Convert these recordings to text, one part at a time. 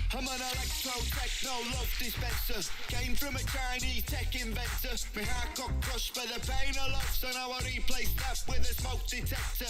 I'm an electro-techno love dispenser. Came from a Chinese tech inventor. My heart got crushed by the pain of love, so now I replace that with a smoke detector.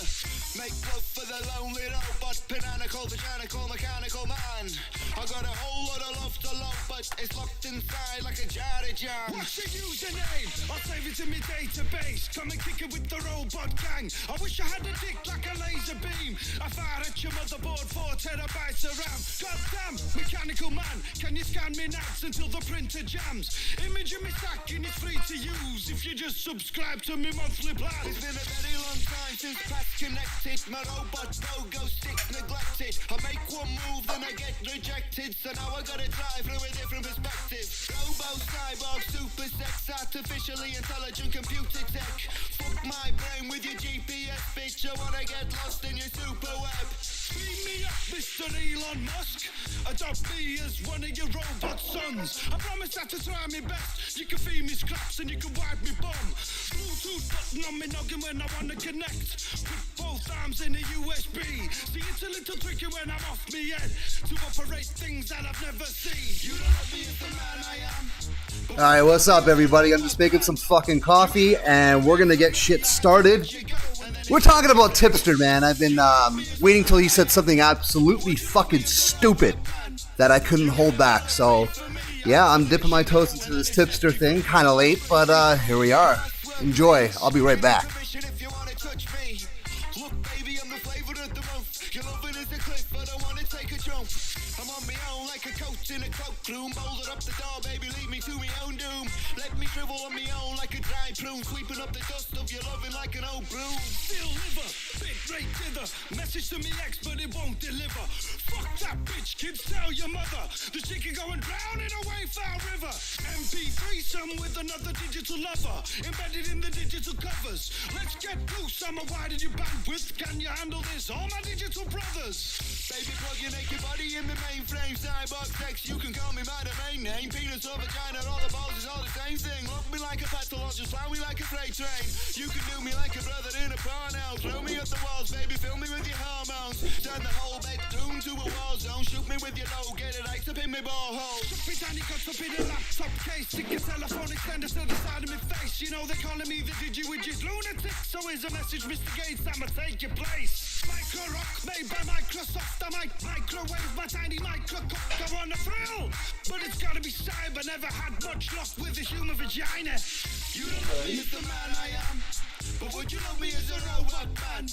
Make love for the lonely robot, pinanical, vaginical, mechanical man. I got a whole lot of love to love, but it's locked inside like a jar of jam. What's your username? I'll save it in my database. Come and kick it with the robot gang. I wish I had a dick like a laser beam. I fire at your motherboard 4 terabytes of RAM. Goddamn, mechanical man, can you scan me nuts until the printer jams? Image of me stacking is free to use if you just subscribe to me monthly plan. It's been a very long time since past connected. My robot logo sticks neglected. I make one move, then I get rejected. So now I gotta drive through a different perspective. Robo, cyborg, super sex, artificially intelligent computer tech. Fuck my brain with your GPS, bitch. I wanna get lost in your super web. Beam me up, Mr. Elon Musk. Adopt me as one of your robot sons. I promise that to try my best. You can feed me scraps and you can wipe me bum. Bluetooth button on me noggin when I wanna connect. Put both arms in a USB. See, it's a little tricky when I'm off me head to operate things that I've never seen. You don't know me as the man I am. Alright, what's up everybody? I'm just making some fucking coffee and we're gonna get shit started. We're talking about Tipster, man. I've been waiting till he said something absolutely fucking stupid that I couldn't hold back. So, yeah, I'm dipping my toes into this Tipster thing. Kind of late, but here we are. Enjoy. I'll be right back. I'm on my own like a coach in a cloakroom. Bolted up the door, baby, lead me to my own doom. Let me shrivel on my own like a dry prune. Sweeping up the dust of your loving like an old broom. Still liver, bit right dither. Message to me ex, but it won't deliver. Fuck that bitch, kids, tell your mother. The chicken going drown in a Wayfire River. MP3 some with another digital lover. Embedded in the digital covers. Let's get loose, I'm a widen your bandwidth. Can you handle this? All my digital brothers. Baby, plug your naked body in the mainframe. Cyborg sex, you can call me by the main name. Penis or vagina, all the balls is all the same thing. Love me like a pathologist, fly me like a freight train. You can do me like a brother in a porno. Throw me at the walls, baby, fill me with your hormones. Turn the whole bedroom to a war zone. Shoot me with your low, get it iced up in my borehole. Shut me down, you got up in a laptop case. Stick a telephone extender to the side of my face. You know they're calling me the digi-widget lunatic. So here's a message, Mr. Gates, I'ma take your place. Micro rock made by Microsoft. I might microwave my tiny micro cock. I want a thrill, but it's gotta be cyber. Never had much luck with a human vagina. You don't love me as the man I am, but would you love me as a robot man?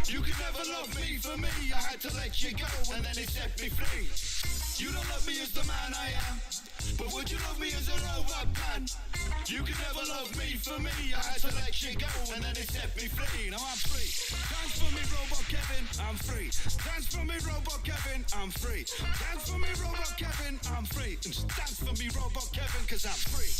You could never love me for me. I had to let you go and then it set me free. You don't love me as the man I am, but would you love me as a robot man? You could never love me for me. I had to let you go and then it set me free. Now I'm free. Dance for me, Robot Kevin, I'm free. Dance for me, Robot Kevin, I'm free. Dance for me, Robot Kevin, I'm free. Just dance for me, Robot Kevin, cause I'm free.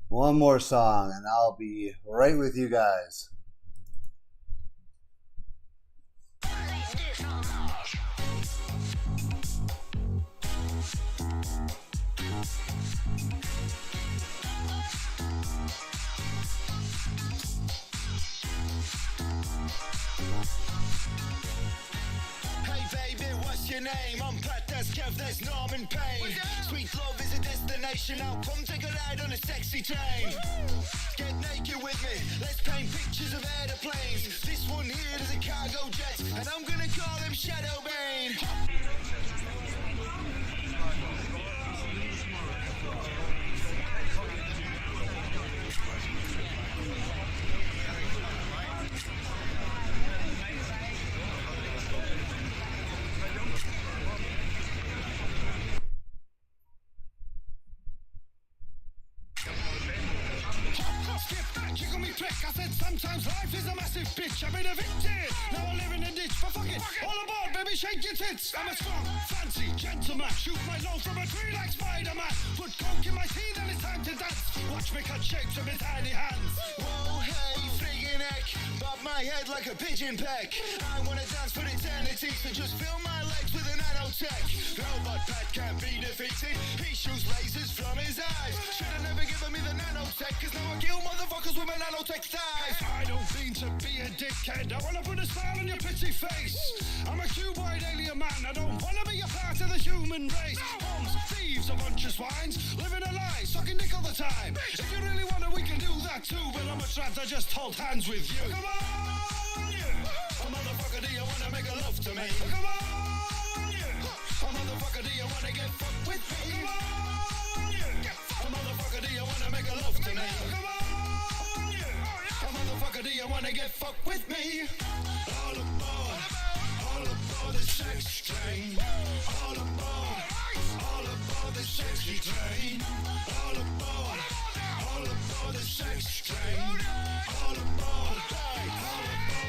One more song and I'll be right with you guys. Your name, I'm Pratt, that's Kev, there's Norman Payne. Sweet love is a destination, now come take a ride on a sexy train. Get naked with me, let's paint pictures of airplanes. This one here is a cargo jet, and I'm gonna call him Shadow Bane. Jiggle me prick. I said sometimes life is a massive bitch. I've been evicted. Now I live in a ditch. But fuck it. All aboard, baby, shake your tits. I'm a strong, fancy gentleman. Shoot my load from a tree like Spider-Man. Put coke in my teeth and it's time to dance. Watch me cut shapes with my tiny hands. Whoa, hey, friggin' heck. Bob my head like a pigeon peck. I wanna dance for eternity, so just fill my legs with a nanotech. Robot Pat can't be defeated. He shoots lasers from his eyes. Should've never given me the nanotech, cause now I kill motherfuckers with my nanotech thighs. I don't mean to be a dickhead. I wanna put a smile on your pretty face. I'm a cuboid alien man. I don't wanna be a part of the human race. Bombs, thieves, a bunch of swines. Living a lie, sucking dick all the time. If you really wanna, we can do that too. But I'm much rather just hold hands with you. Come on, you. Oh, motherfucker, do you wanna make a love to me? Come on, you. Oh, motherfucker, do you wanna get fucked with me? Come on, you. Oh, motherfucker, do you wanna make a love to me? Come on, you. Oh, motherfucker, do you wanna get fucked with me? All aboard the sex train. All aboard the sexy train. All aboard the sex train. All aboard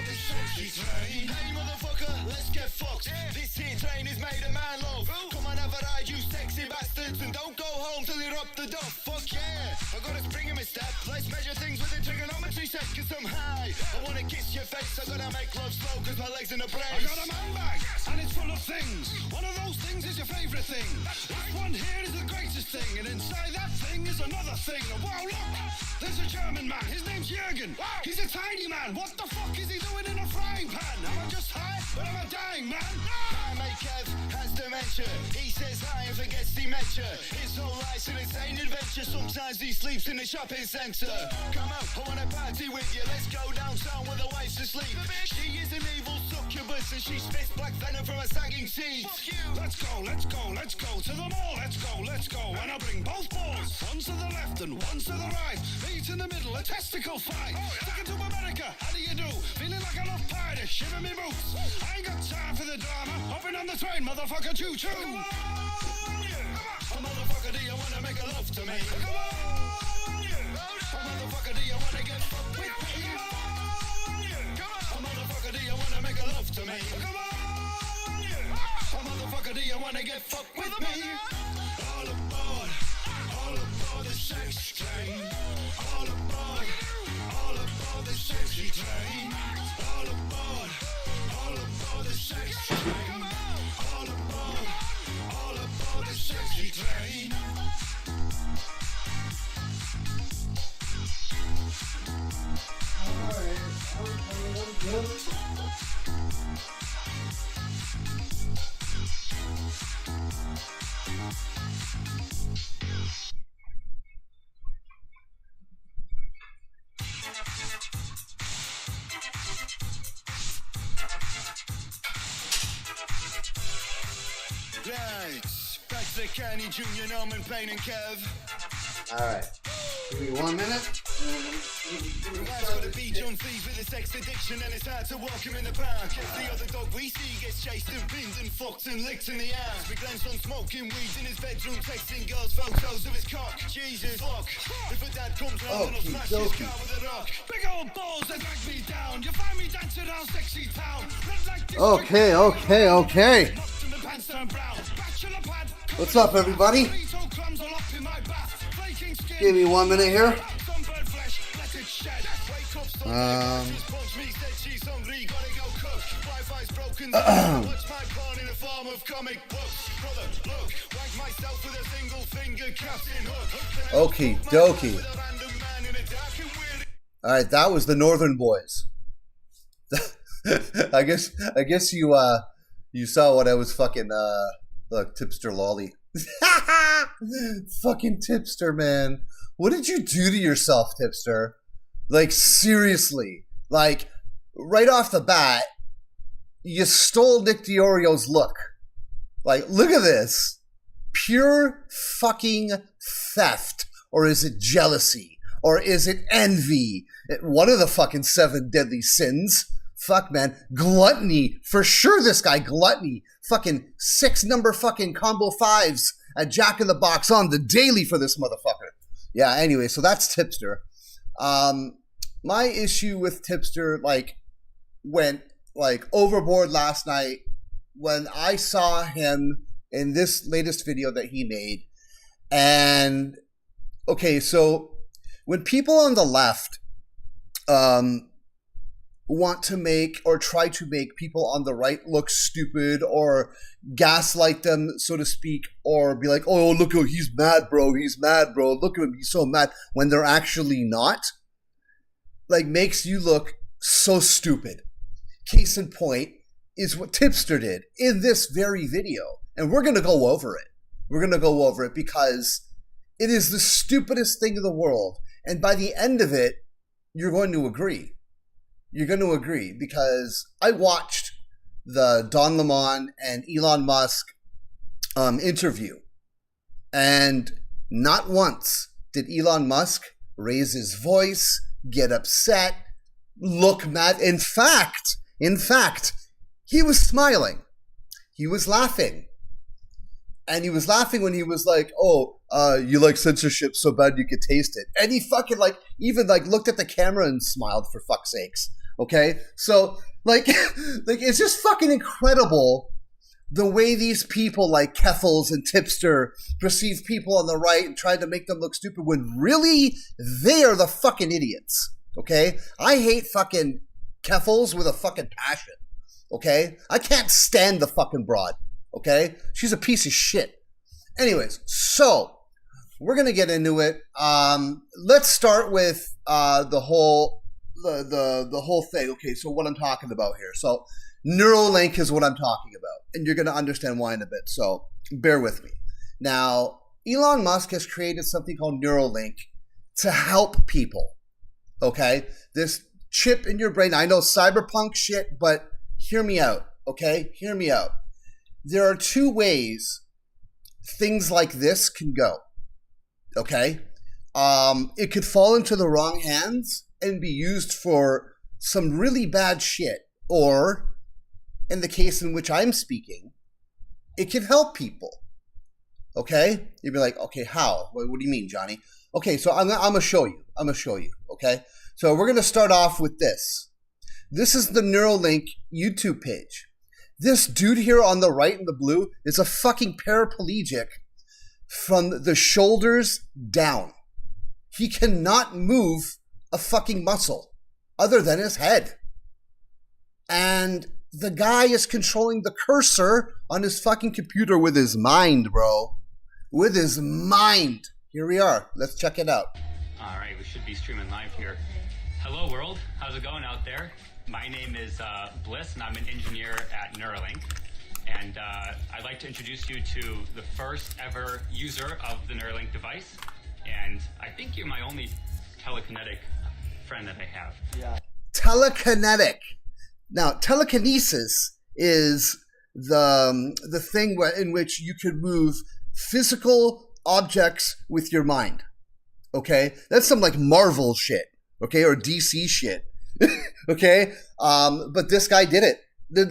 the sexy train. Hey motherfucker, let's get fucked. This here train is made of man love. Come on, have a ride, you sexy bastards, and don't go home till you're up the duff. Fuck yeah, I got a spring in my step. Let's measure things with a trigonometry set, cause I'm high. I wanna kiss your face, I gotta make love slow, cause my legs in a brace. I got a man bag, and it's full of things. One of those things is your favourite thing. This one here is the greatest thing, and inside that thing is another thing. Wow, look, there's a German man, his name's Jürgen. He's a tiny man, what the fuck is he doing in a frying pan? Am I just high, but I'm a dying man? My mate Kev has dementia. He says hi and forgets dementia. His whole life's an insane adventure. Sometimes he sleeps in the shopping centre. Come out, I wanna party with you. Let's go downtown where the wife's asleep. She is an evil succubus and she spits black venom from a sagging teeth. Let's go, let's go, let's go to the mall. Let's go, let's go. And I bring both balls. One to the left and one to the right. Meet in the middle, a testicle fight. Sticking to America, how do you do? Feeling like a love pirate, shiver me boots. I ain't got time for the drama. Hopping on the train, motherfucker, choo-choo. Come on, yeah. Oh, motherfucker, do you wanna make a love to me? Come on, yeah. Oh, motherfucker, do you wanna get fucked with me? Come on, yeah. Oh, motherfucker, do you wanna make a love to me? Come on, yeah. Oh, motherfucker, do you wanna get fucked with me? All aboard the sex train. All aboard the sexy train. All aboard the sex train. All aboard the sexy train. Right, back to the County Junior, Norman, Payne and Kev. Alright. Give me 1 minute. The wife's got a beach on fees with a sex addiction and it's hard to walk him in the park. Every other dog we see gets chased and pinned and fucked and licked in the ass. We glance on smoking weed in his bedroom, texting girls photos of his cock. Jesus, fuck. If a dad comes round and I'll smash his car with a rock. Big old balls that drag me down. You find me dancing around sexy town. Red like this. Okay. What's up, everybody? Give me 1 minute here. Okie dokie. All right, that was the Northern Boys. I guess you saw what I was fucking look, Tipster Loly. Fucking Tipster, man. What did you do to yourself, Tipster? Like, seriously. Like, right off the bat, you stole Nick DiOrio's look. Like, look at this. Pure fucking theft. Or is it jealousy? Or is it envy? One of the fucking 7 deadly sins. Fuck, man. Gluttony. For sure, this guy, gluttony. Fucking 6 number fucking combo 5s at Jack in the Box on the daily for this motherfucker. Yeah, anyway, so that's Tipster. my issue with Tipster like went like overboard last night when I saw him in this latest video that he made. And okay, so when people on the left want to make or try to make people on the right look stupid or gaslight them, so to speak, or be like, oh, look, he's mad, bro. He's mad, bro. Look at him. He's so mad, when they're actually not, like, makes you look so stupid. Case in point is what Tipster did in this very video. And we're going to go over it. We're going to go over it because it is the stupidest thing in the world. And by the end of it, you're going to agree. You're going to agree because I watched the Jon-Bon and Elon Musk interview, and not once did Elon Musk raise his voice, get upset, look mad. In fact, he was smiling. He was laughing. And he was laughing when he was like, oh, you like censorship so bad you could taste it. And he fucking like even like looked at the camera and smiled, for fuck's sakes. Okay? So like it's just fucking incredible the way these people like Keffels and Tipster perceive people on the right and try to make them look stupid when really they are the fucking idiots. Okay? I hate fucking Keffels with a fucking passion. Okay? I can't stand the fucking broad. Okay? She's a piece of shit. Anyways, so we're gonna get into it. Let's start with the whole thing. Okay, so what I'm talking about here. So Neurolink is what I'm talking about, and you're gonna understand why in a bit. So bear with me. Now, Elon Musk has created something called Neurolink to help people. Okay, this chip in your brain. I know cyberpunk shit, but hear me out. Okay, hear me out. There are two ways things like this can go. Okay? It could fall into the wrong hands and be used for some really bad shit. Or, in the case in which I'm speaking, it can help people. Okay? You'd be like, okay, how? What do you mean, Johnny? Okay, so I'm going to show you. Okay? So we're going to start off with this. This is the Neurolink YouTube page. This dude here on the right in the blue is a fucking paraplegic from the shoulders down. He cannot move a fucking muscle other than his head. And the guy is controlling the cursor on his fucking computer with his mind, bro. With his mind. Here we are. Let's check it out. All right, we should be streaming live here. Hello, world. How's it going out there? My name is Bliss, and I'm an engineer at Neuralink. And I'd like to introduce you to the first ever user of the Neuralink device. And I think you're my only telekinetic friend that I have. Yeah. Telekinetic. Now, telekinesis is the thing in which you can move physical objects with your mind. Okay? That's some like Marvel shit. Okay? Or DC shit. Okay? But this guy did it.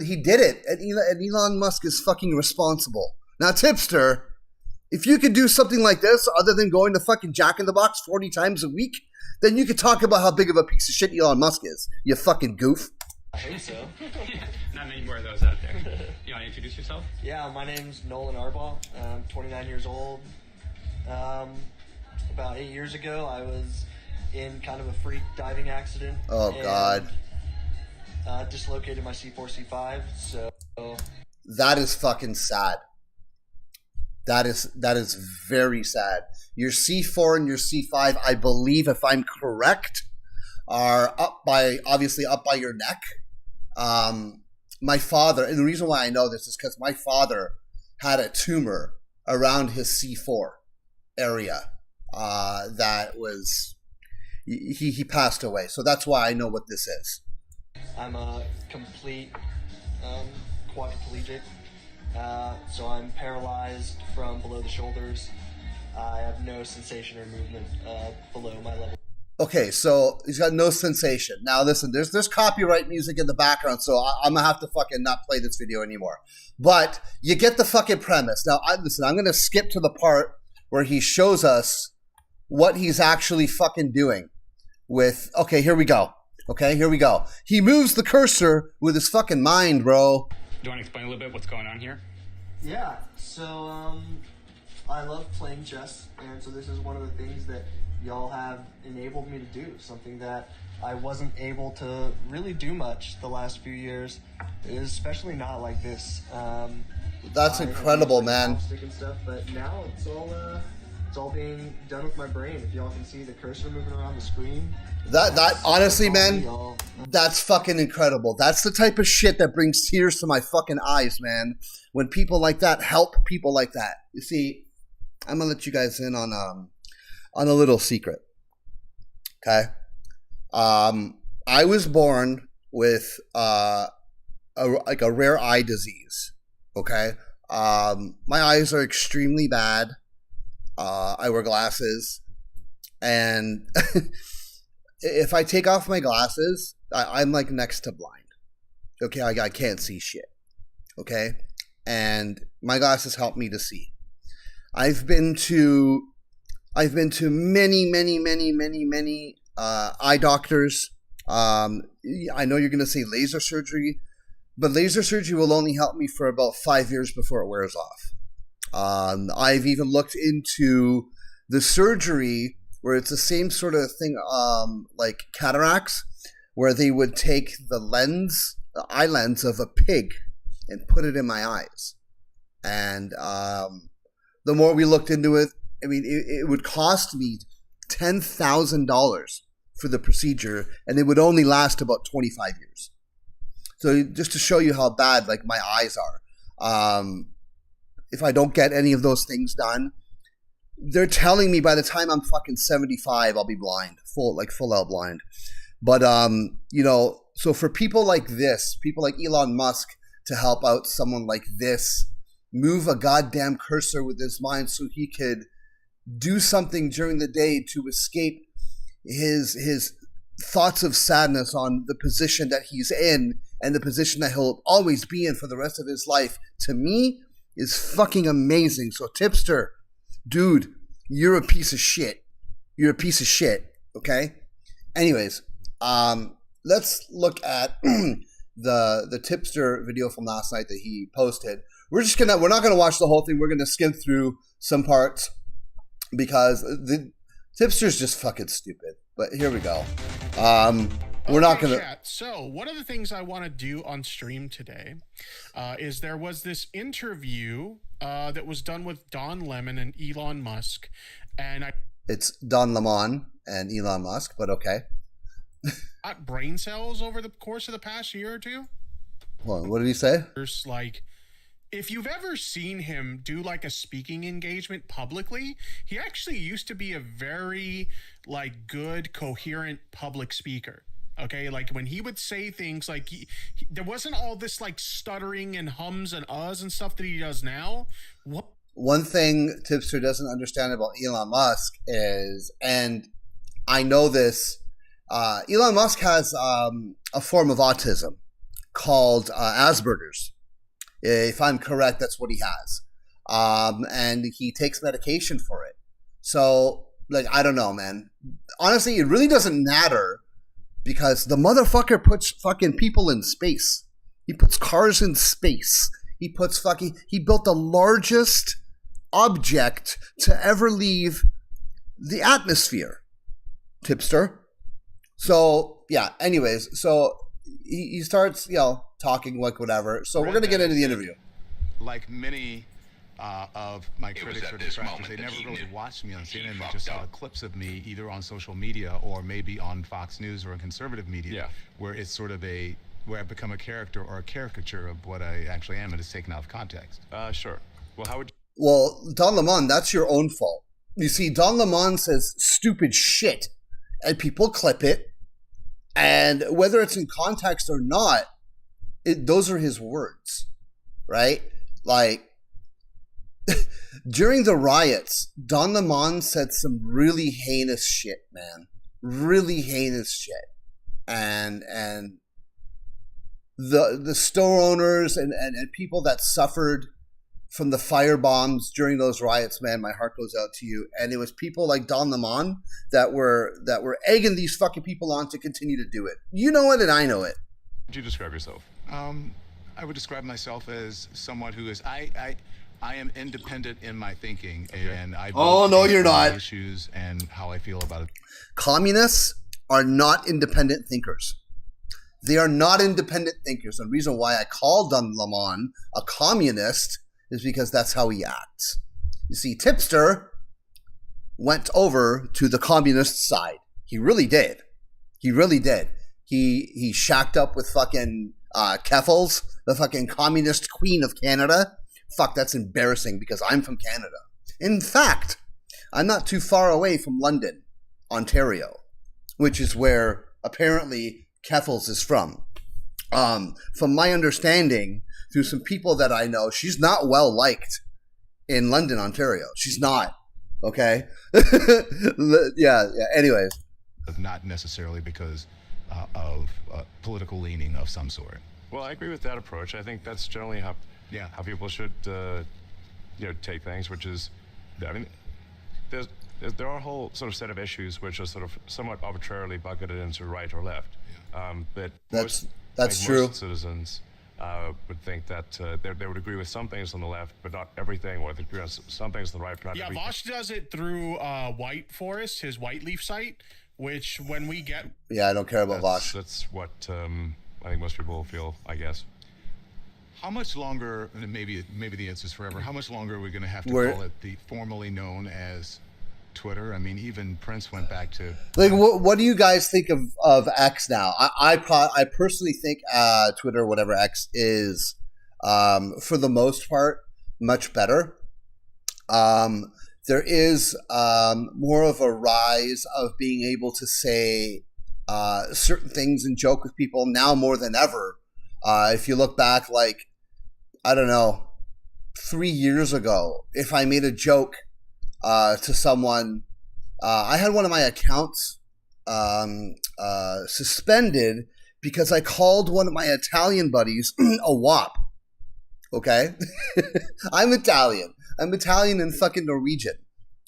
He did it. And Elon Musk is fucking responsible. Now, Tipster, if you could do something like this other than going to fucking Jack in the Box 40 times a week, then you could talk about how big of a piece of shit Elon Musk is. You fucking goof. I think so. Not many more of those out there. You want to introduce yourself? Yeah, my name's Nolan Arbaugh. I'm 29 years old. About 8 years ago, I was in kind of a freak diving accident. Oh, God. Dislocated my C4, C5, so... That is fucking sad. That is very sad. Your C4 and your C5, I believe, if I'm correct, are obviously up by your neck. My father, and the reason why I know this is because my father had a tumor around his C4 area that was... He passed away, so that's why I know what this is. I'm a complete quadriplegic, so I'm paralyzed from below the shoulders. I have no sensation or movement below my level. Okay, so he's got no sensation. Now listen, there's copyright music in the background, so I'm gonna have to fucking not play this video anymore. But you get the fucking premise. Now listen, I'm gonna skip to the part where he shows us what he's actually fucking doing with, okay, here we go. Okay, here we go. He moves the cursor with his fucking mind, bro. Do you want to explain a little bit what's going on here? Yeah, so I love playing chess, and so this is one of the things that y'all have enabled me to do, something that I wasn't able to really do much the last few years, especially not like this. That's incredible, man. And stuff, but now it's all being done with my brain. If y'all can see the cursor moving around the screen. That honestly, man, that's fucking incredible. That's the type of shit that brings tears to my fucking eyes, man. When people like that help people like that. You see, I'm gonna let you guys in on a little secret. Okay, I was born with a rare eye disease. Okay, my eyes are extremely bad. I wear glasses, and if I take off my glasses, I'm like next to blind. Okay, I can't see shit. Okay, and my glasses help me to see. I've been to many eye doctors. I know you're gonna say laser surgery, but laser surgery will only help me for about 5 years before it wears off. I've even looked into the surgery where it's the same sort of thing, like cataracts, where they would take the eye lens of a pig and put it in my eyes. And the more we looked into it, I mean, it would cost me $10,000 for the procedure, and it would only last about 25 years. So just to show you how bad, like, my eyes are. If I don't get any of those things done, they're telling me by the time I'm fucking 75, I'll be blind, full out blind. But, so for people like this, people like Elon Musk, to help out someone like this, move a goddamn cursor with his mind so he could do something during the day to escape his thoughts of sadness on the position that he's in and the position that he'll always be in for the rest of his life, to me, is fucking amazing. So Tipster, dude, you're a piece of shit. You're a piece of shit, okay? Anyways, let's look at the Tipster video from last night that he posted. We're not gonna watch the whole thing. We're gonna skim through some parts because the Tipster's just fucking stupid. But here we go. We're not gonna. Chat. So one of the things I want to do on stream today is there was this interview that was done with Don Lemon and Elon Musk, and It's Don Lemon and Elon Musk, but okay. got brain cells over the course of the past year or two. Well, what did he say? There's like, if you've ever seen him do like a speaking engagement publicly, he actually used to be a very like good, coherent public speaker. Okay, like when he would say things, like there wasn't all this like stuttering and hums and uhs and stuff that he does now. What? One thing Tipster doesn't understand about Elon Musk is, and I know this, Elon Musk has a form of autism called Asperger's. If I'm correct, that's what he has. And he takes medication for it. So, like, I don't know, man. Honestly, it really doesn't matter because the motherfucker puts fucking people in space. He puts cars in space. He built the largest object to ever leave the atmosphere. Tipster. So, yeah, anyways, so he starts, talking like whatever. So we're going to get into the interview. Like many of my critics or detractors, they never really watched me on CNN. They just saw clips of me either on social media or maybe on Fox News or in conservative media, where it's sort of where I've become a character or a caricature of what I actually am, and it's taken out of context. Sure. Well, how would Well, Don Lemon, that's your own fault. You see, Don Lemon says stupid shit, and people clip it, and whether it's in context or not, those are his words, right? Like, during the riots, Don Lemon said some really heinous shit, man. Really heinous shit. And the store owners and people that suffered from the fire bombs during those riots, man, my heart goes out to you. And it was people like Jon-Bon that were egging these fucking people on to continue to do it. You know it, and I know it. How would you describe yourself? I would describe myself as someone who is I am independent in my thinking, and I no, you're not. Issues and how I feel about it. Communists are not independent thinkers. They are not independent thinkers. And the reason why I called Jon-Bon a communist is because that's how he acts. You see, Tipster went over to the communist side. He really did. He really did. He shacked up with fucking Keffels, the fucking communist queen of Canada. Fuck, that's embarrassing because I'm from Canada. In fact, I'm not too far away from London, Ontario, which is where apparently Keffels is from. From my understanding, through some people that I know, she's not well liked in London, Ontario. She's not. Okay? yeah, anyways. Not necessarily because of political leaning of some sort. Well, I agree with that approach. I think that's generally how people should take things, which is, I mean, there are a whole sort of set of issues which are sort of somewhat arbitrarily bucketed into right or left. But that's true. Most citizens would think that they would agree with some things on the left, but not everything, or they agree on some things on the right, but not everything. Vosh does it through White Forest, his White Leaf site, which when we get... Yeah, I don't care about Vosh. That's what I think most people feel, I guess. How much longer, and maybe the answer is forever, how much longer are we going to have to call it the formerly known as Twitter? I mean, even Prince went back to... Like, what do you guys think of X now? I personally think Twitter, whatever X is, for the most part, much better. There is more of a rise of being able to say certain things and joke with people now more than ever. If you look back, like, I don't know, 3 years ago, if I made a joke to someone, I had one of my accounts suspended because I called one of my Italian buddies a wop. Okay? I'm Italian and fucking Norwegian.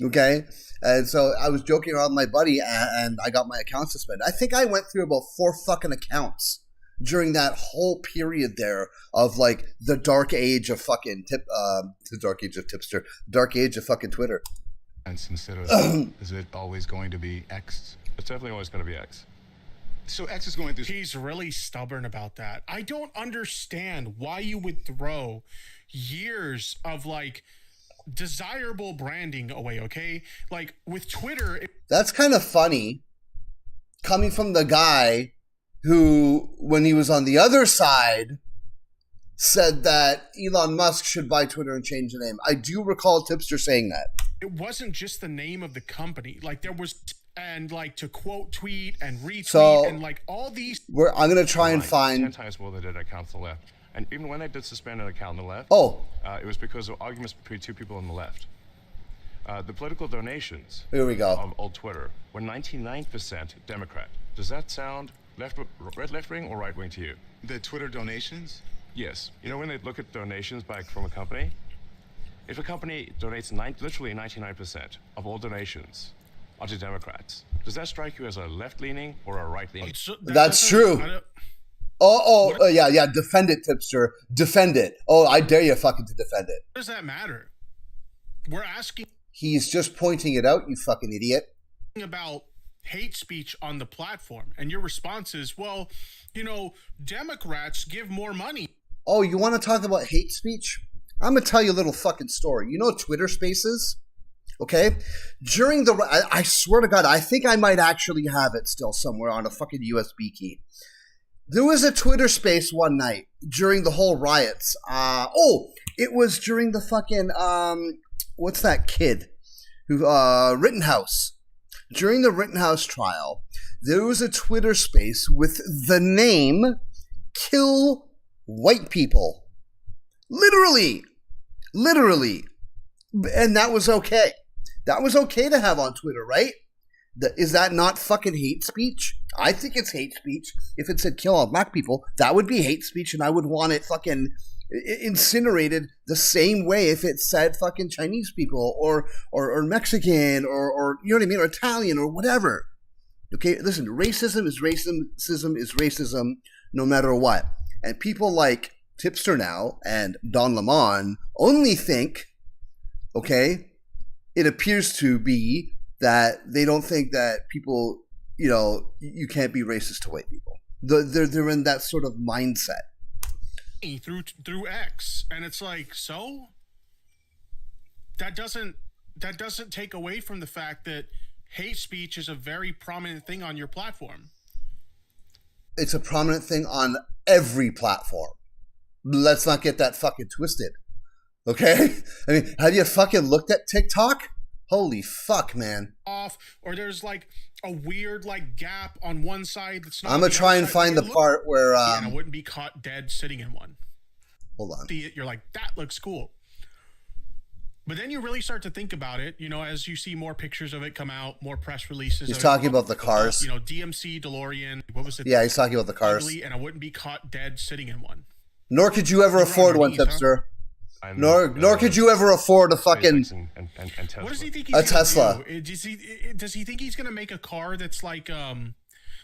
Okay? And so I was joking around with my buddy and I got my account suspended. I think I went through about 4 fucking accounts during that whole period there of like the dark age of fucking the dark age of Tipster, dark age of fucking Twitter. And instead of, is it always going to be X? It's definitely always going to be X. So X is going through... He's really stubborn about that. I don't understand why you would throw years of like desirable branding away, okay? Like with Twitter... That's kind of funny coming from the guy who, when he was on the other side, said that Elon Musk should buy Twitter and change the name. I do recall Tipster saying that. It wasn't just the name of the company. Like there was, and like to quote tweet and retweet and like all these. I'm going to try and find 10 times more than they did accounts on the left. And even when they did suspend an account on the left, it was because of arguments between two people on the left. The political donations Here we go. of old Twitter were 99% Democrat. Does that sound left-wing or right-wing to you? The Twitter donations? Yes. You know, when they look at donations from a company, if a company donates literally 99% of all donations are to Democrats, does that strike you as a left-leaning or a right-leaning? That's true. Yeah. Defend it, Tipster. Defend it. Oh, I dare you fucking to defend it. What does that matter? We're asking... He's just pointing it out, you fucking idiot. About hate speech on the platform, and your response is, well, you know, Democrats give more money. Oh, you want to talk about hate speech? I'm going to tell you a little fucking story. You know Twitter Spaces? Okay? During the... I swear to God, I think I might actually have it still somewhere on a fucking USB key. There was a Twitter Space one night during the whole riots. It was during the fucking... what's that kid? Rittenhouse. During the Rittenhouse trial, there was a Twitter Space with the name Kill White People. Literally. And that was okay. That was okay to have on Twitter, right? Is that not fucking hate speech? I think it's hate speech. If it said kill all black people, that would be hate speech, and I would want it fucking incinerated the same way if it said fucking Chinese people or Mexican or you know what I mean, or Italian or whatever. Okay, listen, racism is racism no matter what. And people like Tipster now and Don Lemon only think, okay, it appears to be that they don't think that people, you know, you can't be racist to white people. They're in that sort of mindset. Through X, and it's like, so that doesn't take away from the fact that hate speech is a very prominent thing on your platform. It's a prominent thing on every platform. Let's not get that fucking twisted. Okay? I mean, have you fucking looked at TikTok? Holy fuck, man. Off, or there's like a weird like gap on one side that's not. I'm gonna try and find the part where I wouldn't be caught dead sitting in one. Hold on. See it, you're like, that looks cool. But then you really start to think about it, you know, as you see more pictures of it come out, more press releases. He's talking about the cars. You know, DMC, DeLorean, what was it? Yeah, he's talking about the cars. Ugly, and I wouldn't be caught dead sitting in one. Nor could you ever afford one, Tipster. Nor could you ever afford a fucking what does he think he's Tesla. Does he think he's gonna make a car that's like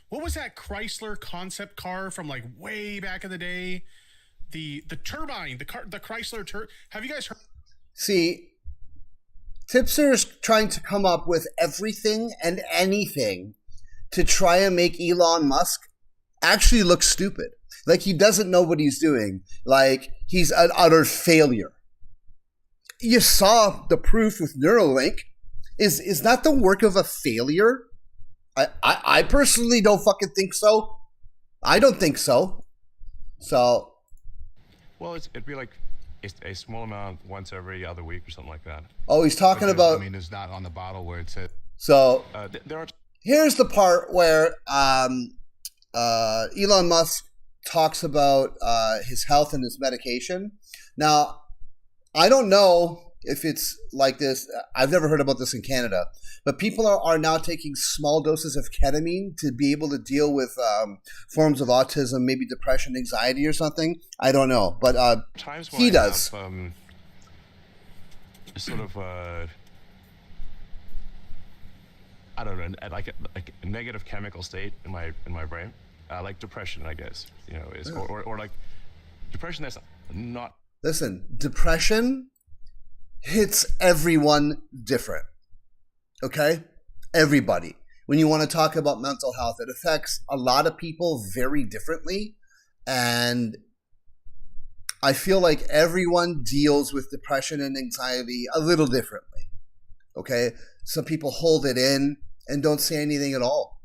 what was that Chrysler concept car from like way back in the day? The turbine, the Chrysler have you guys heard? See, Tipster is trying to come up with everything and anything to try and make Elon Musk actually look stupid. Like he doesn't know what he's doing. Like he's an utter failure. You saw the proof with Neurolink. Is that the work of a failure? I personally don't fucking think so. I don't think so. So. Well, it'd be like a small amount once every other week or something like that. Oh, he's talking about. I mean, it's not on the bottle where it said. So there are. Here's the part where Elon Musk talks about his health and his medication. Now, I don't know if it's like this. I've never heard about this in Canada, but people are now taking small doses of ketamine to be able to deal with forms of autism, maybe depression, anxiety, or something. I don't know, but he does. Sort of, I don't know, like a negative chemical state in my brain, like depression, I guess. You know, is or like depression that's not. Listen, depression hits everyone different. Okay? Everybody. When you want to talk about mental health, it affects a lot of people very differently. And I feel like everyone deals with depression and anxiety a little differently. Okay? Some people hold it in and don't say anything at all.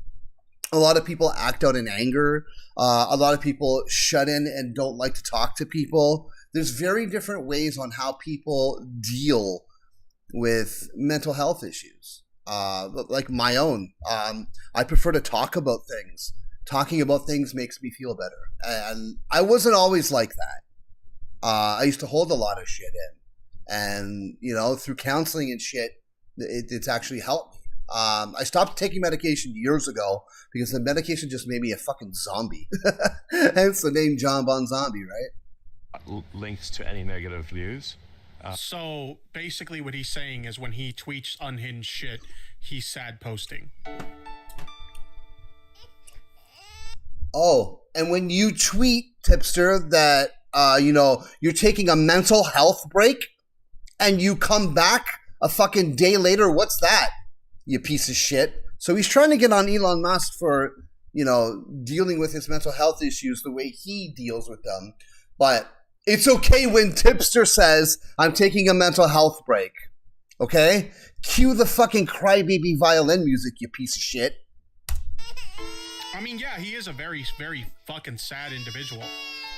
A lot of people act out in anger. A lot of people shut in and don't like to talk to people. There's very different ways on how people deal with mental health issues, like my own. I prefer to talk about things. Talking about things makes me feel better. And I wasn't always like that. I used to hold a lot of shit in. And, you know, through counseling and shit, it's actually helped me. I stopped taking medication years ago because the medication just made me a fucking zombie. Hence the name Jon-Bon Zombie, right? Links to any negative news. So basically what he's saying is when he tweets unhinged shit, he's sad posting. Oh, and when you tweet, Tipster, that, you know, you're taking a mental health break and you come back a fucking day later, what's that, you piece of shit? So he's trying to get on Elon Musk for, you know, dealing with his mental health issues the way he deals with them. But it's okay when Tipster says, I'm taking a mental health break. Okay? Cue the fucking crybaby violin music, you piece of shit. I mean, yeah, he is a very, very fucking sad individual.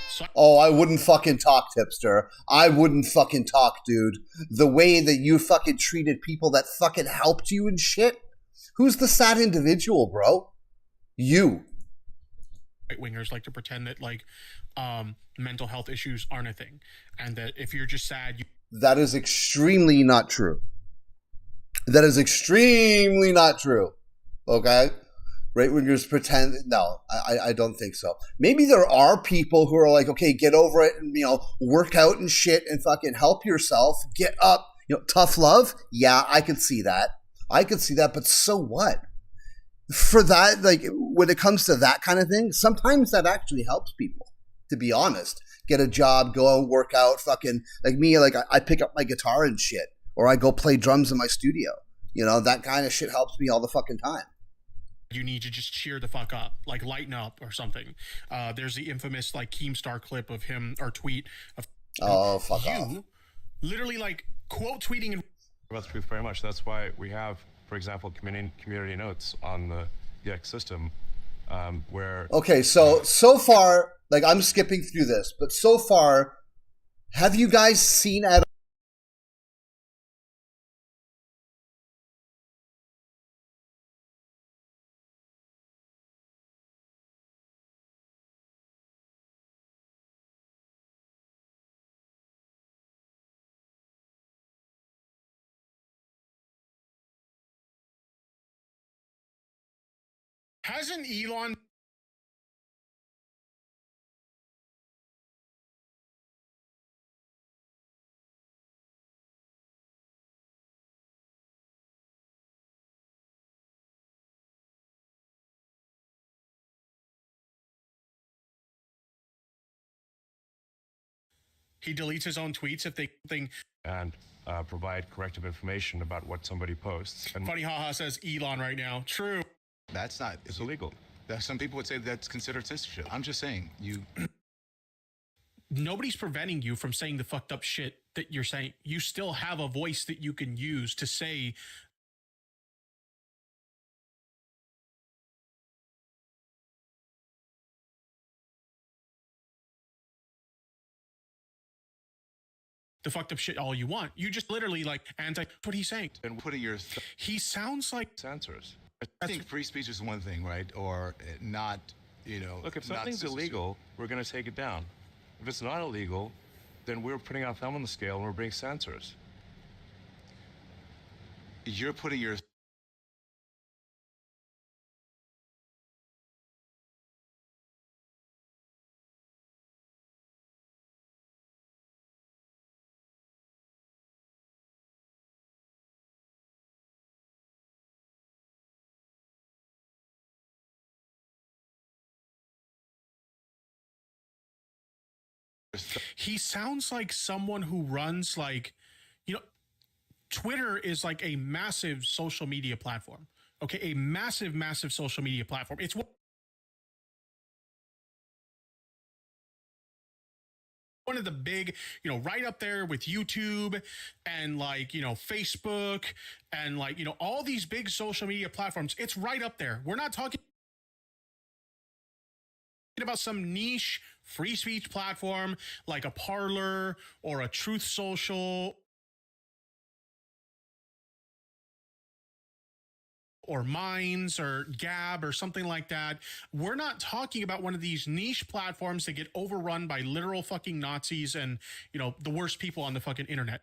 So- Oh, I wouldn't fucking talk, Tipster. I wouldn't fucking talk, dude. The way that you fucking treated people that fucking helped you and shit. Who's the sad individual, bro? You. Right-wingers like to pretend that, like, mental health issues aren't a thing. And that if you're just sad... That is extremely not true. That is extremely not true. Okay? Right when you're just pretend. No, I don't think so. Maybe there are people who are like, okay, get over it and, work out and shit and fucking help yourself. Get up. Tough love. Yeah, I can see that. But so what? For that, like when it comes to that kind of thing, sometimes that actually helps people, to be honest. Get a job, go out and work out, fucking like me, like I pick up my guitar and shit, or I go play drums in my studio. That kind of shit helps me all the fucking time. You need to just cheer the fuck up, like lighten up or something. There's the infamous like Keemstar clip of him or tweet of fuck off. Literally like quote tweeting and about the truth very much. That's why we have, for example, community notes on the X system, where. Okay, so far, like I'm skipping through this, but so far, have you guys seen at hasn't Elon he deletes his own tweets if they think and provide corrective information about what somebody posts. And funny haha says Elon right now. True. That's not. It's illegal. Some people would say that's considered censorship. I'm just saying Nobody's preventing you from saying the fucked up shit that you're saying. You still have a voice that you can use to say the fucked up shit all you want. You just literally like what he's saying. And put it your. He sounds like censors. I think free speech is one thing, right? Or not, Look, if something's illegal, we're going to take it down. If it's not illegal, then we're putting our thumb on the scale and we're being censors. You're putting your. he sounds like someone who runs like, Twitter is like a massive social media platform. Okay, a massive, massive social media platform. It's one of the big, right up there with YouTube and like, Facebook and like, all these big social media platforms. It's right up there. We're not talking about some niche free speech platform like a Parler or a Truth Social or Minds or Gab or something like that. We're not talking about one of these niche platforms that get overrun by literal fucking Nazis and, the worst people on the fucking internet.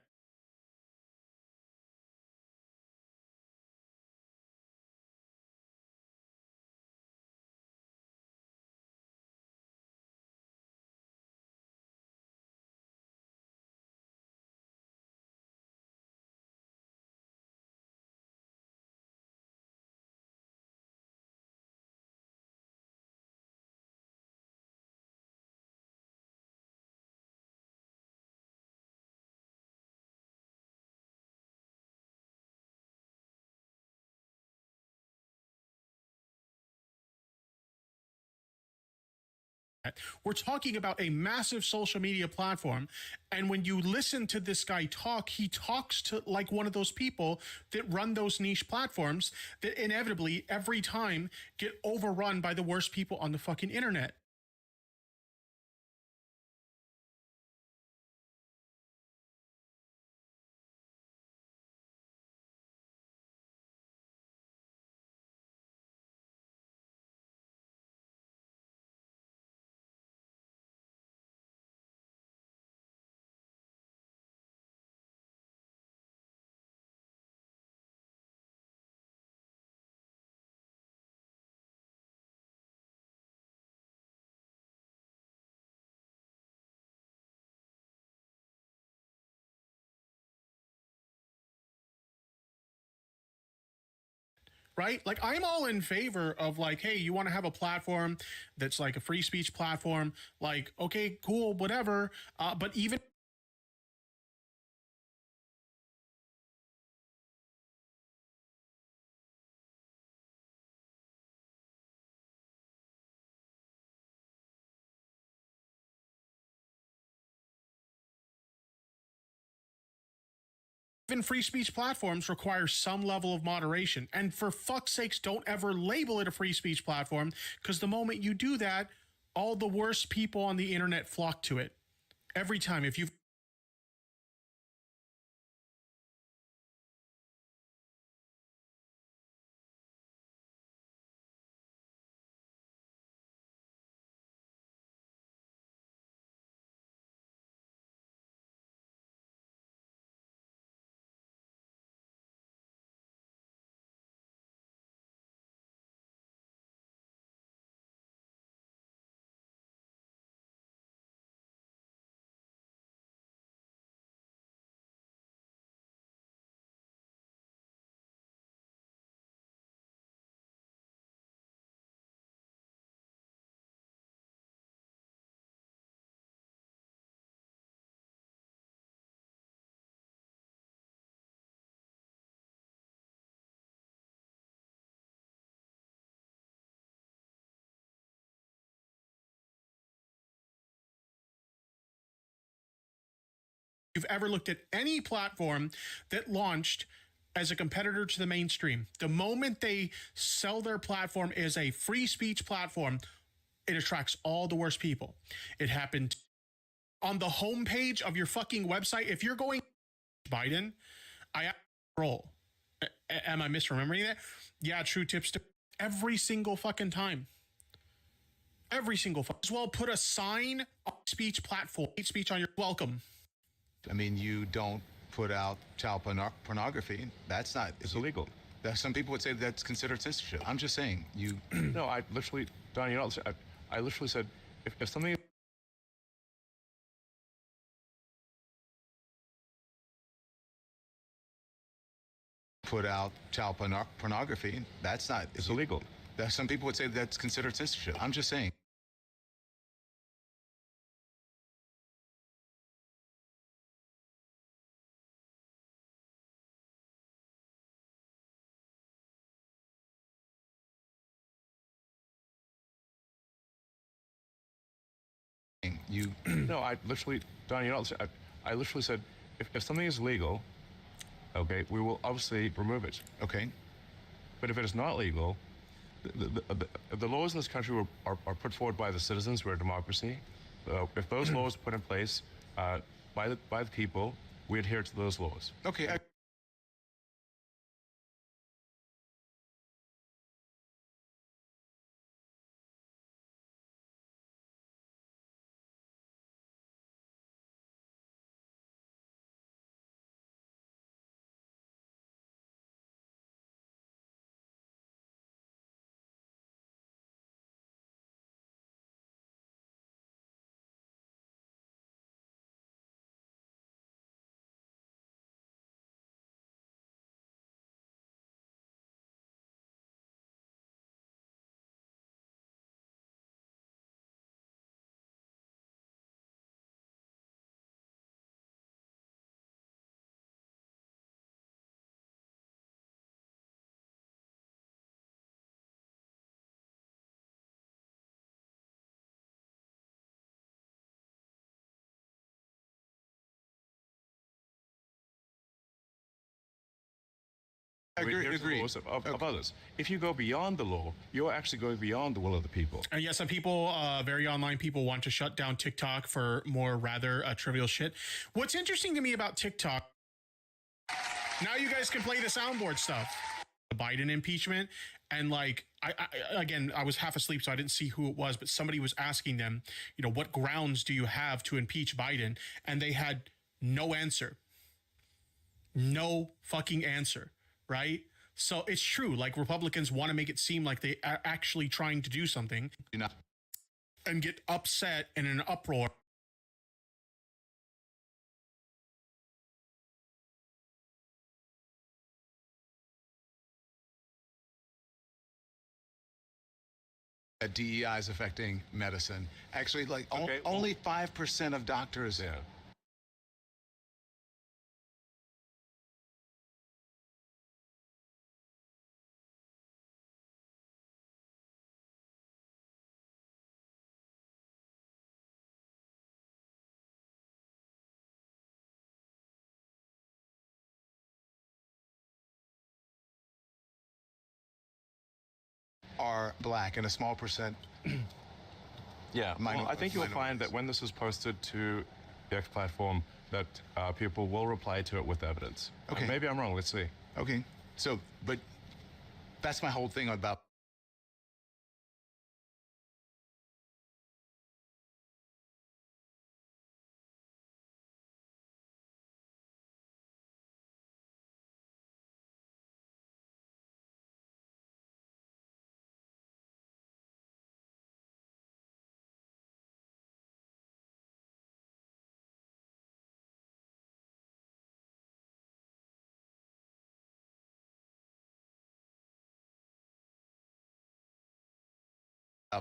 We're talking about a massive social media platform. And when you listen to this guy talk, he talks to like one of those people that run those niche platforms that inevitably every time get overrun by the worst people on the fucking internet. right? Like, I'm all in favor of like, hey, you want to have a platform that's like a free speech platform, like, okay, cool, whatever. But even free speech platforms require some level of moderation. And for fuck's sakes, don't ever label it a free speech platform, because the moment you do that, all the worst people on the internet flock to it. Every time. If you've ever looked at any platform that launched as a competitor to the mainstream, the moment they sell their platform as a free speech platform, it attracts all the worst people. It happened on the homepage of your fucking website. If you're going Biden, I roll. Am I misremembering that? Yeah, true. Tipster. Every single fucking time. Every single as well, put a sign on speech platform, hate speech on your welcome. I mean, you don't put out child pornography. That's not. It's illegal. Some people would say that's considered censorship. I'm just saying, you. No, I literally, Don, you know, I literally said, if something. Put out child pornography. That's not. It's illegal. Some people would say that's considered censorship. I'm just saying. You. No, I literally, Don, you know, I literally said, if something is legal, okay, we will obviously remove it. Okay. But if it is not legal, the laws in this country are put forward by the citizens. We're a democracy. If those laws are put in place by the people, we adhere to those laws. Okay. We adhere to the laws of others. If you go beyond the law, you're actually going beyond the will of the people. Yeah, some people, very online people, want to shut down TikTok for more rather trivial shit. What's interesting to me about TikTok, now you guys can play the soundboard stuff. The Biden impeachment, and like, I was half asleep, so I didn't see who it was, but somebody was asking them, you know, what grounds do you have to impeach Biden? And they had no answer. No fucking answer. Right? So it's true. Like, Republicans want to make it seem like they are actually trying to do something and get upset and in an uproar. that DEI is affecting medicine. Actually, like Okay, only 5% of doctors. Yeah. Are black, and a small percent. Yeah, well, I think you'll find that when this is posted to the X platform, that people will reply to it with evidence. Okay. Maybe I'm wrong. Let's see. Okay. So, but that's my whole thing about.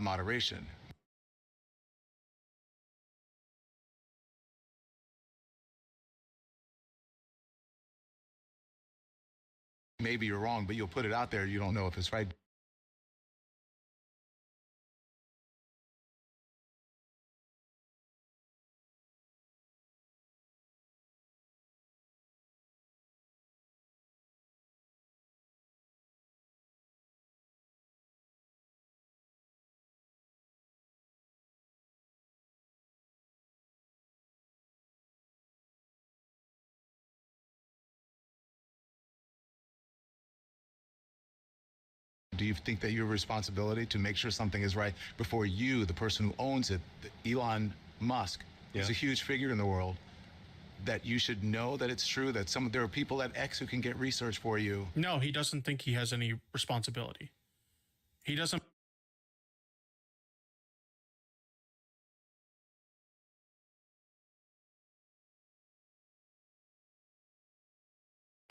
Moderation. Maybe you're wrong, but you'll put it out there. You don't know if it's right. Do you think that your responsibility to make sure something is right before you, the person who owns it, Elon Musk, is a huge figure in the world, that you should know that it's true, that there are people at X who can get research for you? No, he doesn't think he has any responsibility. He doesn't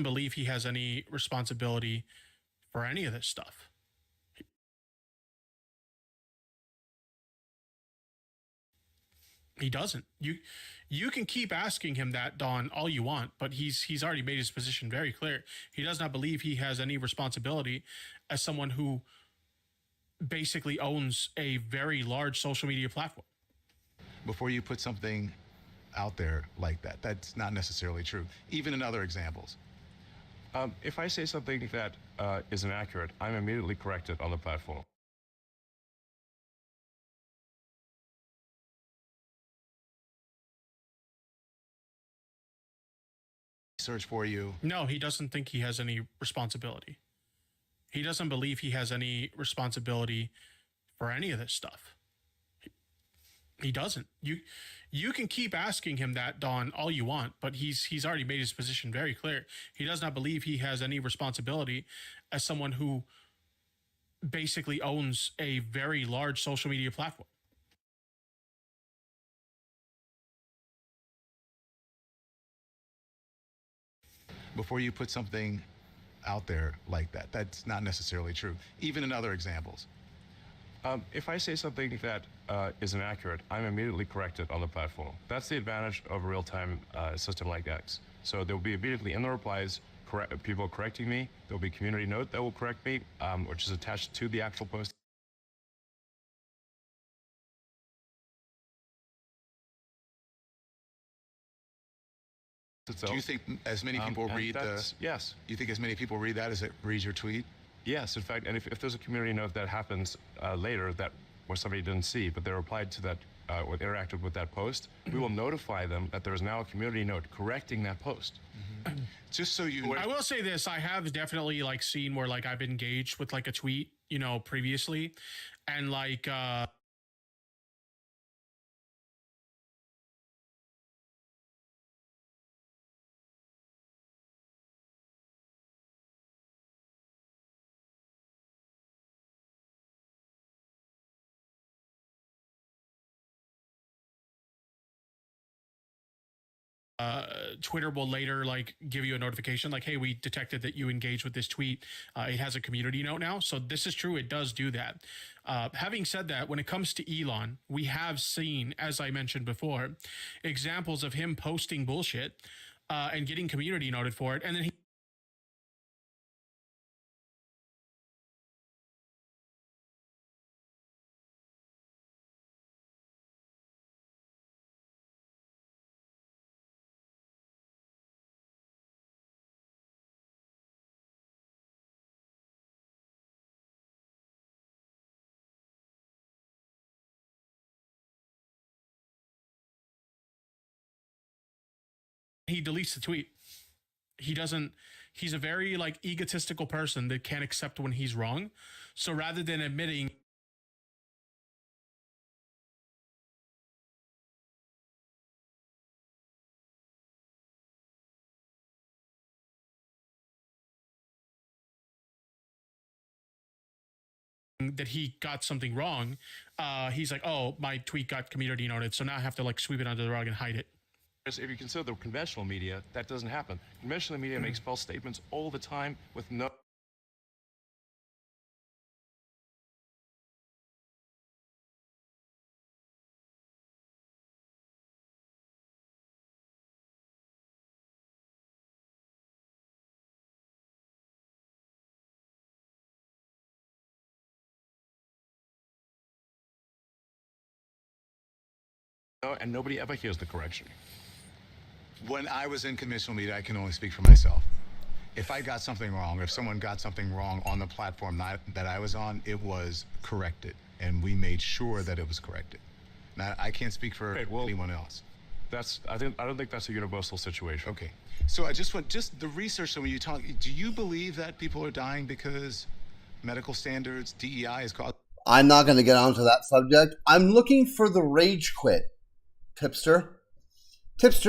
believe he has any responsibility for any of this stuff. He doesn't. You can keep asking him that, Don, all you want, but he's already made his position very clear. He does not believe he has any responsibility as someone who basically owns a very large social media platform. Before you put something out there like that, that's not necessarily true, even in other examples. If I say something that is inaccurate, I'm immediately corrected on the platform. Search for you. No, he doesn't think he has any responsibility. He doesn't believe he has any responsibility for any of this stuff. He doesn't. You can keep asking him that, Don, all you want, but he's already made his position very clear. He does not believe he has any responsibility as someone who basically owns a very large social media platform. Before you put something out there like that, that's not necessarily true, even in other examples. If I say something that is inaccurate, I'm immediately corrected on the platform. That's the advantage of a real-time system like X. So there will be immediately in the replies people correcting me. There will be a community note that will correct me, which is attached to the actual post. Do you think as many people read the... Yes. You think as many people read that as it reads your tweet? Yes, in fact, and if there's a community note that happens later that where somebody didn't see, but they replied to that or interacted with that post, we will notify them that there is now a community note correcting that post. Mm-hmm. Just so you... I will say this, I have definitely like seen where like I've engaged with like a tweet, you know, previously, and like Twitter will later like give you a notification like, hey, we detected that you engaged with this tweet. It has a community note now. So this is true. It does do that. Having said that, when it comes to Elon, we have seen, as I mentioned before, examples of him posting bullshit and getting community noted for it. And then he deletes the tweet. He's a very like egotistical person that can't accept when he's wrong. So rather than admitting that he got something wrong, he's like, oh, my tweet got community noted, so now I have to like sweep it under the rug and hide it. If you consider the conventional media, that doesn't happen. Conventional media makes false statements all the time with no... And nobody ever hears the correction. When I was in conventional media, I can only speak for myself. If I got something wrong, if someone got something wrong on the platform that I was on, it was corrected, and we made sure that it was corrected. Now, I can't speak for anyone else. I don't think that's a universal situation. Okay. So I just the research. So when you talk, do you believe that people are dying because medical standards, DEI is caused? I'm not going to get onto that subject. I'm looking for the rage quit. Tipster,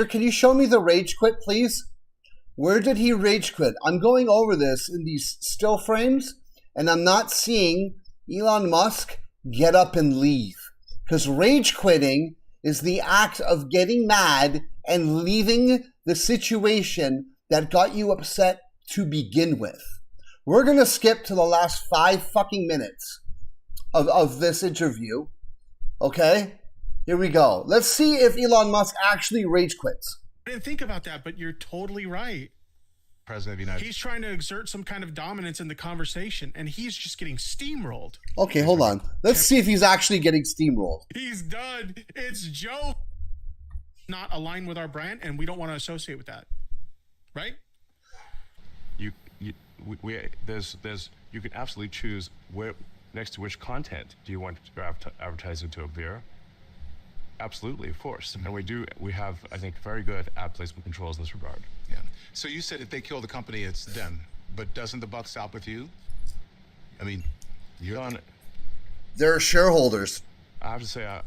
can you show me the rage quit, please? Where did he rage quit? I'm going over this in these still frames, and I'm not seeing Elon Musk get up and leave. Because rage quitting is the act of getting mad and leaving the situation that got you upset to begin with. We're going to skip to the last 5 fucking minutes of this interview. Okay? Here we go. Let's see if Elon Musk actually rage quits. I didn't think about that, but you're totally right. President of the United States. He's trying to exert some kind of dominance in the conversation, and he's just getting steamrolled. Okay, hold on. Let's see if he's actually getting steamrolled. He's done. It's Joe. Not aligned with our brand, and we don't want to associate with that. Right? You can absolutely choose where next to which content do you want your advertising to appear. Absolutely, of course. And we have, I think, very good ad placement controls in this regard. Yeah. So you said if they kill the company, it's them. But doesn't the buck stop with you? I mean, you're on it. They're shareholders. I have to say,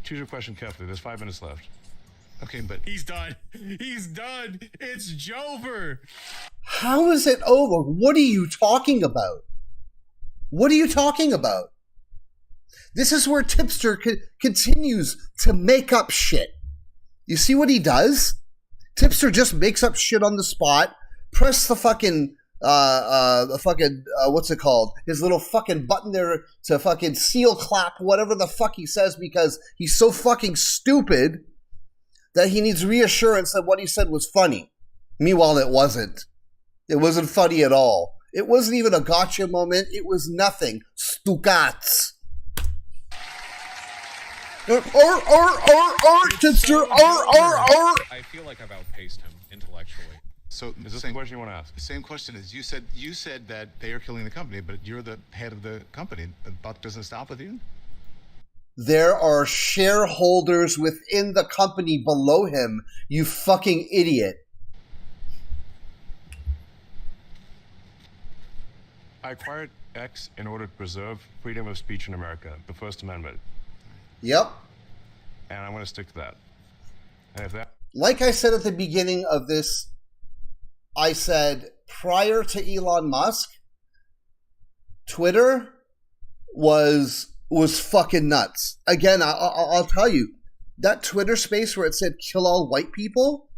choose your question carefully. There's 5 minutes left. Okay, but... He's done. He's done. It's Jover. How is it over? What are you talking about? What are you talking about? This is where Tipster continues to make up shit. You see what he does? Tipster just makes up shit on the spot. Press the fucking, what's it called? His little fucking button there to fucking seal clap whatever the fuck he says because he's so fucking stupid that he needs reassurance that what he said was funny. Meanwhile, it wasn't. It wasn't funny at all. It wasn't even a gotcha moment. It was nothing. Stukats. Tipster, I feel like I've outpaced him intellectually. So is this the question you want to ask? The same question is you said that they are killing the company, but you're the head of the company. The buck doesn't stop with you? There are shareholders within the company below him, you fucking idiot. I acquired X in order to preserve freedom of speech in America, the First Amendment. Yep. And I'm going to stick to that. And if that... Like I said at the beginning of this, I said prior to Elon Musk, Twitter was fucking nuts. Again, I'll tell you, that Twitter space where it said kill all white people,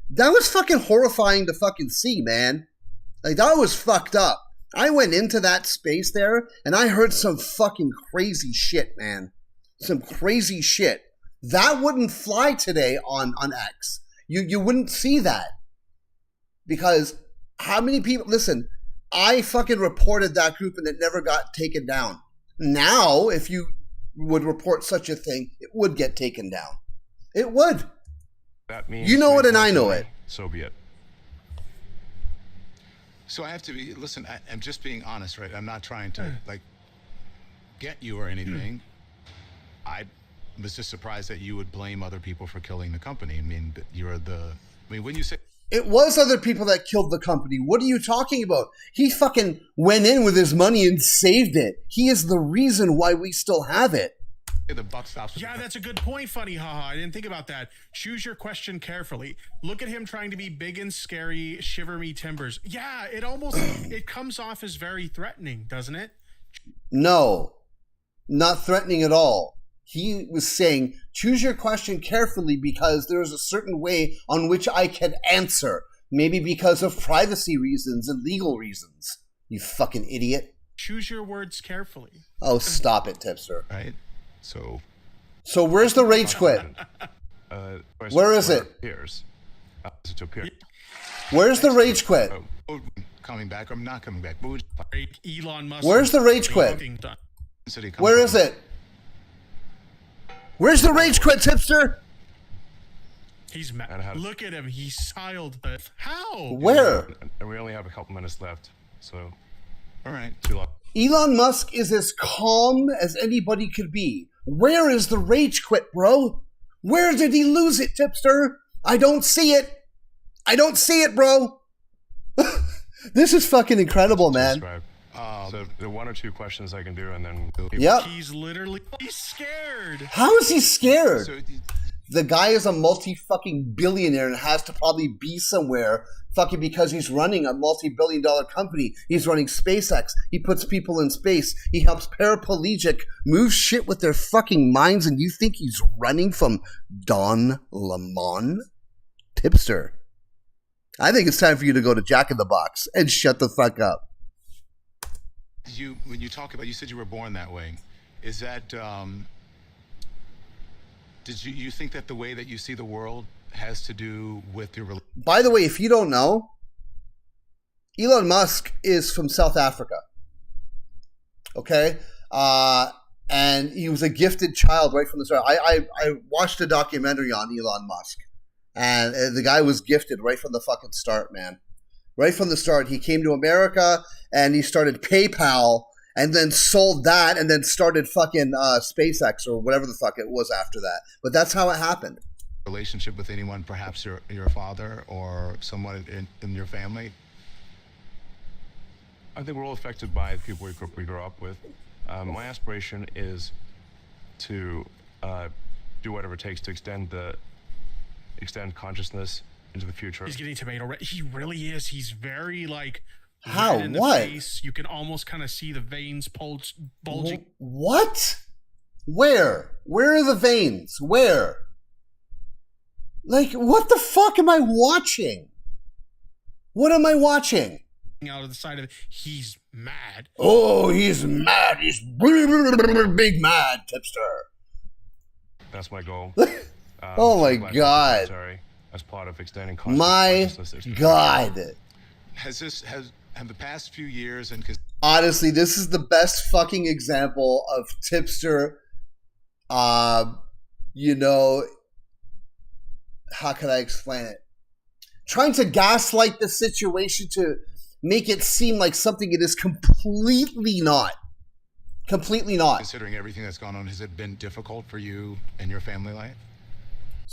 that was fucking horrifying to fucking see, man. Like, that was fucked up. I went into that space there and I heard some fucking crazy shit, man. Some crazy shit. That wouldn't fly today on X. You wouldn't see that. Because how many people... Listen, I fucking reported that group and it never got taken down. Now, if you would report such a thing, it would get taken down. It would. That means you know it and I know it. So be it. So I have to be, listen, I'm just being honest, right? I'm not trying to, like, get you or anything. I was just surprised that you would blame other people for killing the company. I mean, when you say... It was other people that killed the company. What are you talking about? He fucking went in with his money and saved it. He is the reason why we still have it. The buck stops. Yeah, that's a good point, Funny Haha. I didn't think about that. Choose your question carefully. Look at him trying to be big and scary, shiver me timbers. Yeah, it comes off as very threatening, doesn't it? No, not threatening at all. He was saying, choose your question carefully because there's a certain way on which I can answer. Maybe because of privacy reasons and legal reasons. You fucking idiot. Choose your words carefully. Oh, stop it, Tipster. Right? So where's the rage quit? Where is it? Where's the rage quit? Coming back or not coming back? Elon Musk. Where's the rage quit? Where is it? Where's the rage quit, Tipster? He's mad. Look at him. He's siled. How? Where? And we only have a couple minutes left. So, all right. Too long. Elon Musk is as calm as anybody could be. Where is the rage quit, bro? Where did he lose it, Tipster? I don't see it. I don't see it, bro. This is fucking incredible, man. So the one or two questions I can do, and then... Yep. He's scared. How is he scared? The guy is a multi-fucking billionaire and has to probably be somewhere fucking because he's running a multi-billion-dollar company. He's running SpaceX. He puts people in space. He helps paraplegic move shit with their fucking minds, and you think he's running from Don Lemon? Tipster. I think it's time for you to go to Jack in the Box and shut the fuck up. When you talk about, you said you were born that way. Is that, did you think that the way that you see the world has to do with your religion? By the way, if you don't know, Elon Musk is from South Africa. Okay? And he was a gifted child right from the start. I watched a documentary on Elon Musk. And the guy was gifted right from the fucking start, man. Right from the start. He came to America and he started PayPal and then sold that and then started fucking SpaceX or whatever the fuck it was after that. But that's how it happened. Relationship with anyone, perhaps your father or someone in your family? I think we're all affected by the people we grow up with. My aspiration is to do whatever it takes to extend consciousness into the future. He's getting tomato. He really is. He's very like... How? In the what? Face. You can almost kind of see the veins bulging. What? Where? Where are the veins? Where? Like, what the fuck am I watching? What am I watching? Out of the side of it. He's mad. Oh, he's mad. He's big mad, Tipster. That's my goal. Oh my God. Sorry. As part of extending my God. Have the past few years and honestly, this is the best fucking example of Tipster. You know, how can I explain it? Trying to gaslight the situation to make it seem like something it is completely not. Completely not. Considering everything that's gone on, has it been difficult for you and your family life?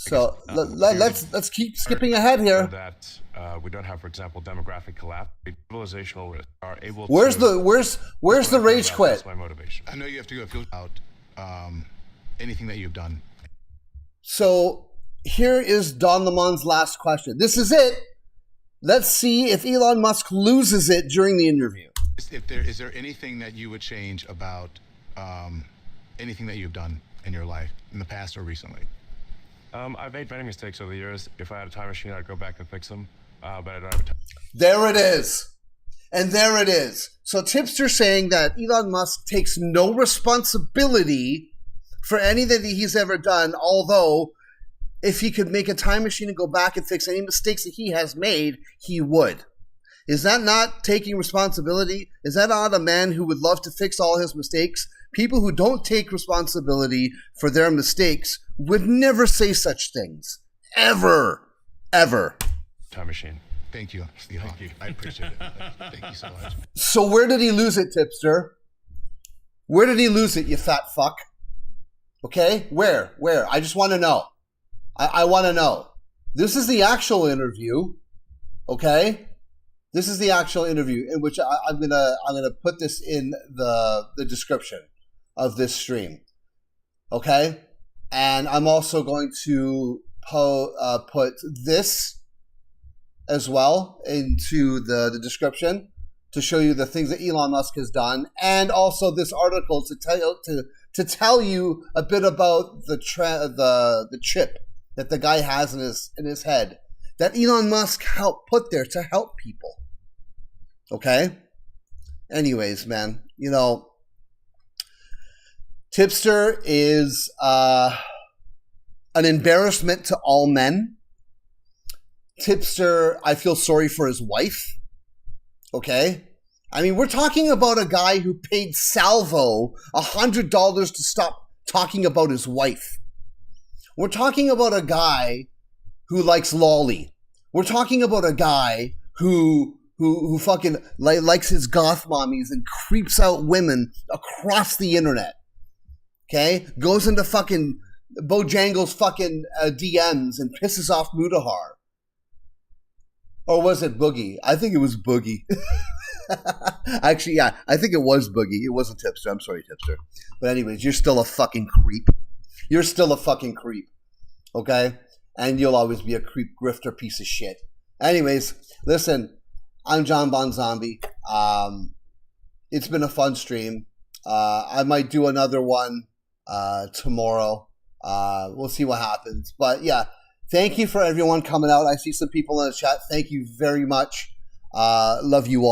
So let's keep skipping ahead here. That we don't have, for example, demographic collapse. Civilizational risks are able. Where's the rage quit? That's my motivation. I know you have to go out anything that you've done. So here is Don Lemon's last question. This is it. Let's see if Elon Musk loses it during the interview. Is there anything that you would change about anything that you've done in your life in the past or recently? I've made many mistakes over the years. If I had a time machine, I'd go back and fix them. But I don't have a time. There it is. And there it is. So Tipster saying that Elon Musk takes no responsibility for anything that he's ever done, although if he could make a time machine and go back and fix any mistakes that he has made, he would. Is that not taking responsibility? Is that not a man who would love to fix all his mistakes? People who don't take responsibility for their mistakes would never say such things. Ever. Ever. Time machine. Thank you. Thank you. I appreciate it. Thank you so much. So where did he lose it, Tipster? Where did he lose it, you fat fuck? Okay? Where? I just want to know. I want to know. This is the actual interview. Okay? This is the actual interview in which I'm gonna put this in the description of this stream. Okay? And I'm also going to put this as well into the description to show you the things that Elon Musk has done, and also this article to tell you a bit about the chip that the guy has in his head that Elon Musk helped put there to help people. Okay? Anyways, man, you know, Tipster is an embarrassment to all men. Tipster, I feel sorry for his wife. Okay? I mean, we're talking about a guy who paid Salvo $100 to stop talking about his wife. We're talking about a guy who likes Loly. We're talking about a guy who fucking likes his goth mommies and creeps out women across the internet. Okay? Goes into fucking Bojangles' fucking DMs and pisses off Mudahar. Or was it Boogie? I think it was Boogie. Actually, yeah, I think it was Boogie. It wasn't Tipster. I'm sorry, Tipster. But anyways, you're still a fucking creep. You're still a fucking creep. Okay? And you'll always be a creep grifter piece of shit. Anyways, listen, I'm Jon-Bon Zombie. It's been a fun stream. I might do another one tomorrow. We'll see what happens. But yeah, thank you for everyone coming out. I see some people in the chat. Thank you very much. Love you all.